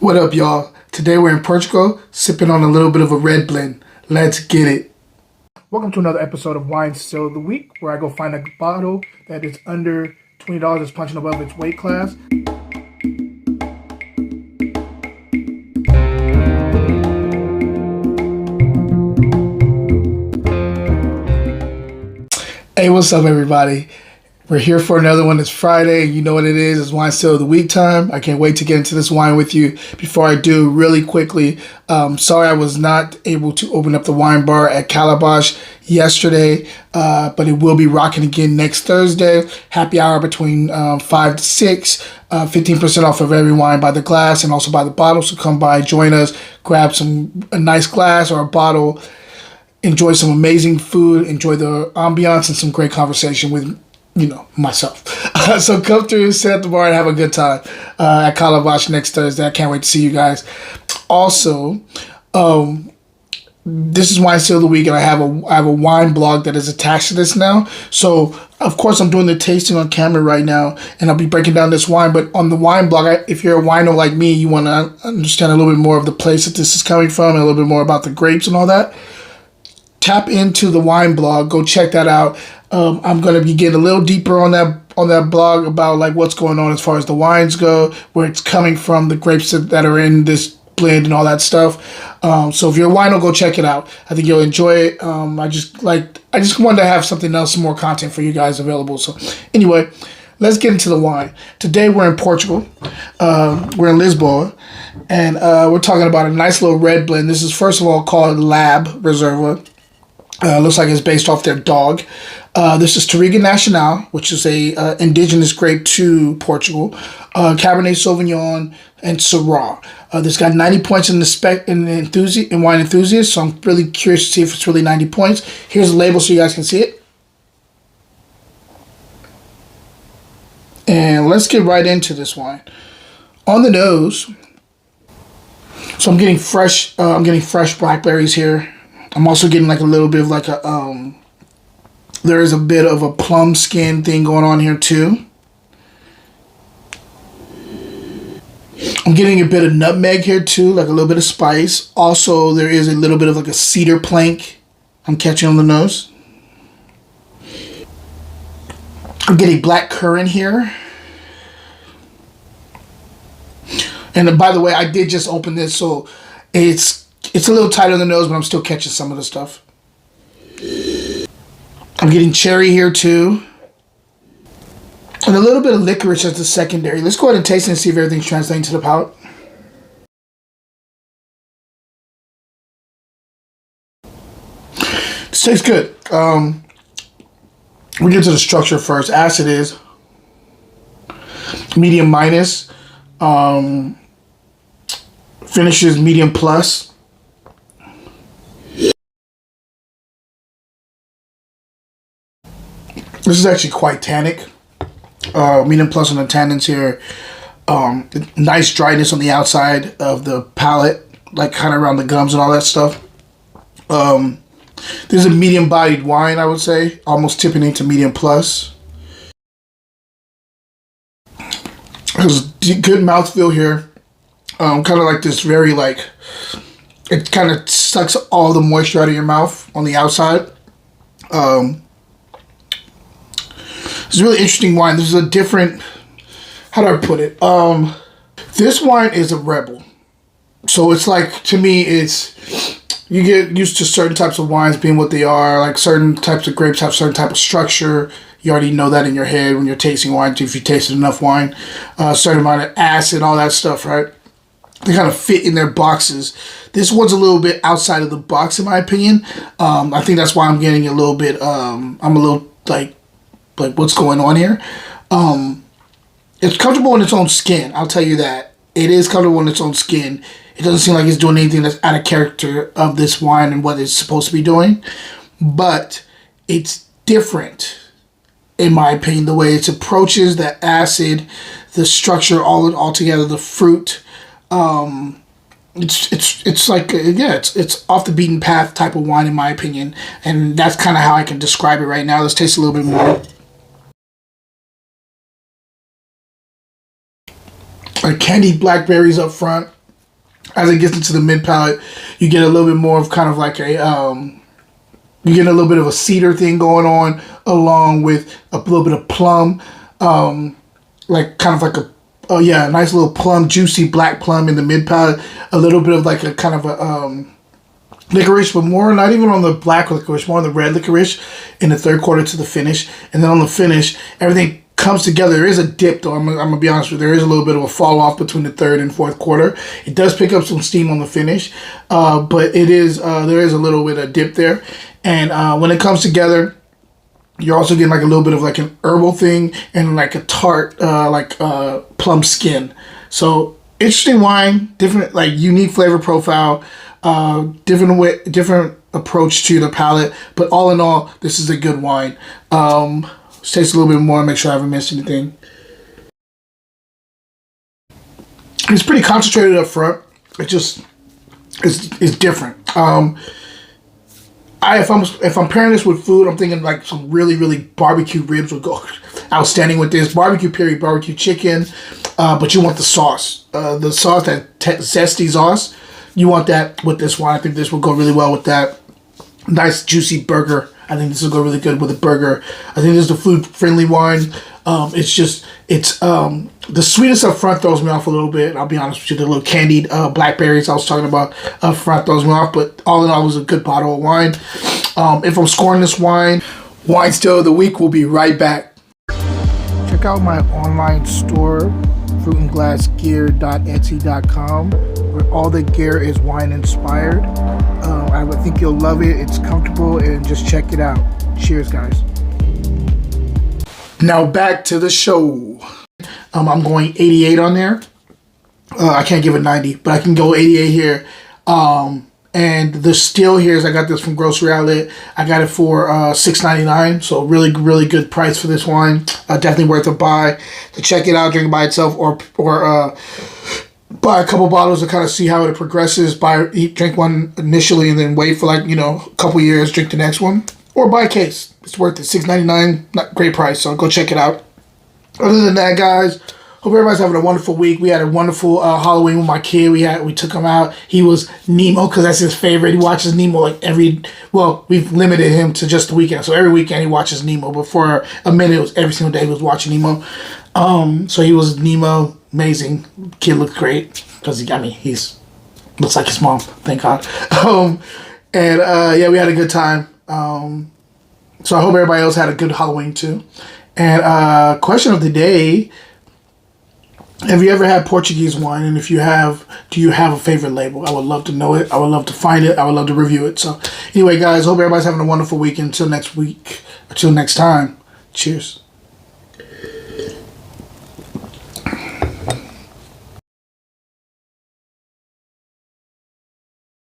What up, y'all? Today we're in Portugal, sipping on a little bit of a red blend. Let's get it. Welcome to another episode of Wine Still of the Week, where I go find a bottle that is under $20 that's punching above its weight class. Hey, what's up, everybody? We're here for another one. It's Friday. You know what it is. It's Wine Still of the Week time. I can't wait to get into this wine with you. Before I do, really quickly, sorry I was not able to open up the wine bar at Calabash yesterday, but it will be rocking again next Thursday. Happy hour between 5 to 6, 15% off of every wine by the glass and also by the bottle. So come by, join us, grab a nice glass or a bottle, enjoy some amazing food, enjoy the ambiance and some great conversation with myself. So come through, sit at the bar, and have a good time at Calabash next Thursday. I can't wait to see you guys. Also, this is Wine Still of the Week, and I have a wine blog that is attached to this now. So, of course, I'm doing the tasting on camera right now, and I'll be breaking down this wine. But on the wine blog, if you're a wino like me, you want to understand a little bit more of the place that this is coming from and a little bit more about the grapes and all that. Tap into the wine blog. Go check that out. I'm going to be getting a little deeper on that blog about like what's going on as far as the wines go, where it's coming from, the grapes that are in this blend and all that stuff. So if you're a wino, go check it out. I think you'll enjoy it. I just wanted to have something else, some more content for you guys available. So anyway, let's get into the wine. Today we're in Portugal. We're in Lisboa, and we're talking about a nice little red blend. This is first of all called Lab Reserva. Looks like it's based off their dog. This is Touriga Nacional, which is a indigenous grape to Portugal. Cabernet Sauvignon and Syrah. This got 90 points in the spec in wine enthusiast. So I'm really curious to see if it's really 90 points. Here's the label so you guys can see it. And let's get right into this wine. On the nose, so I'm getting fresh blackberries here. I'm also getting like a little bit of like there is a bit of a plum skin thing going on here too. I'm getting a bit of nutmeg here too, like a little bit of spice. Also, there is a little bit of like a cedar plank I'm catching on the nose. I'm getting black currant here. And by the way, I did just open this, so it's a little tight on the nose, but I'm still catching some of the stuff. I'm getting cherry here too. And a little bit of licorice as the secondary. Let's go ahead and taste it and see if everything's translating to the palate. This tastes good. We'll get to the structure first. Acid is medium minus. Finishes medium plus. This is actually quite tannic. Medium plus on the tannins here. Nice dryness on the outside of the palate, like kind of around the gums and all that stuff. This is a medium-bodied wine, I would say, almost tipping into medium plus. There's good mouthfeel here. Kind of like this very like, it kind of sucks all the moisture out of your mouth on the outside. It's a really interesting wine. This is a different, how do I put it? This wine is a rebel. So it's like, to me, you get used to certain types of wines being what they are. Like certain types of grapes have certain type of structure. You already know that in your head when you're tasting wine, if you tasted enough wine. Certain amount of acid, all that stuff, right? They kind of fit in their boxes. This one's a little bit outside of the box, in my opinion. I think that's why I'm getting a little bit, I'm a little like what's going on here. It's comfortable in its own skin, I'll tell you that. It is comfortable in its own skin. It doesn't seem like it's doing anything that's out of character of this wine and what it's supposed to be doing. But it's different, in my opinion, the way it approaches the acid, the structure, all together, the fruit. It's like, yeah, it's off the beaten path type of wine, in my opinion. And that's kind of how I can describe it right now. Let's taste a little bit more. Like candied blackberries up front. As it gets into the mid palate, you get a little bit more of kind of like a you get a little bit of a cedar thing going on, along with a little bit of plum, like kind of like a nice little plum, juicy black plum in the mid palate. A little bit of like a kind of a licorice, but more not even on the black licorice, more on the red licorice in the third quarter to the finish, and then on the finish, everything comes together. There is a dip though. I'm gonna be honest with you. There is a little bit of a fall off between the third and fourth quarter. It does pick up some steam on the finish, but it is there is a little bit of dip there. And when it comes together, you're also getting like a little bit of like an herbal thing and like a tart, plum skin. So interesting wine, different like unique flavor profile, different approach to the palate. But all in all, this is a good wine. Let's taste a little bit more, make sure I haven't missed anything. It's pretty concentrated up front. It just it's different. If I'm pairing this with food, I'm thinking like some really barbecue ribs would go outstanding with this. Barbecue period, barbecue chicken, but you want the sauce, that zesty sauce. You want that with this wine. I think this will go really well with that. Nice juicy burger. I think this will go really good with a burger. I think this is a food friendly wine. The sweetness up front throws me off a little bit. I'll be honest with you, the little candied blackberries I was talking about up front throws me off. But all in all, it was a good bottle of wine. If I'm scoring this wine still of the week, we'll be right back. Check out my online store, fruitandglassgear.etsy.com, where all the gear is wine inspired. I would think you'll love it. It's comfortable, and just check it out. Cheers, guys. Now back to the show. I'm going 88 on there. I can't give it 90, but I can go 88 here. And the still here is I got this from Grocery Outlet. I got it for $6.99, so really good price for this wine. Definitely worth a buy. To check it out, drink it by itself, or buy a couple bottles to kind of see how it progresses. Drink one initially and then wait for a couple years, drink the next one. Or buy a case. It's worth it. $6.99, not great price, so go check it out. Other than that, guys, hope everybody's having a wonderful week. We had a wonderful Halloween with my kid. We took him out. He was Nemo because that's his favorite. He watches Nemo we've limited him to just the weekend. So every weekend he watches Nemo. But for a minute, it was every single day he was watching Nemo. So he was Nemo. Amazing. Kid looked great because he looks like his mom. Thank God. We had a good time. So I hope everybody else had a good Halloween too. And question of the day: have you ever had Portuguese wine? And if you have, do you have a favorite label? I would love to know it. I would love to find it. I would love to review it. So anyway, guys, hope everybody's having a wonderful week. Until next week. Until next time. Cheers.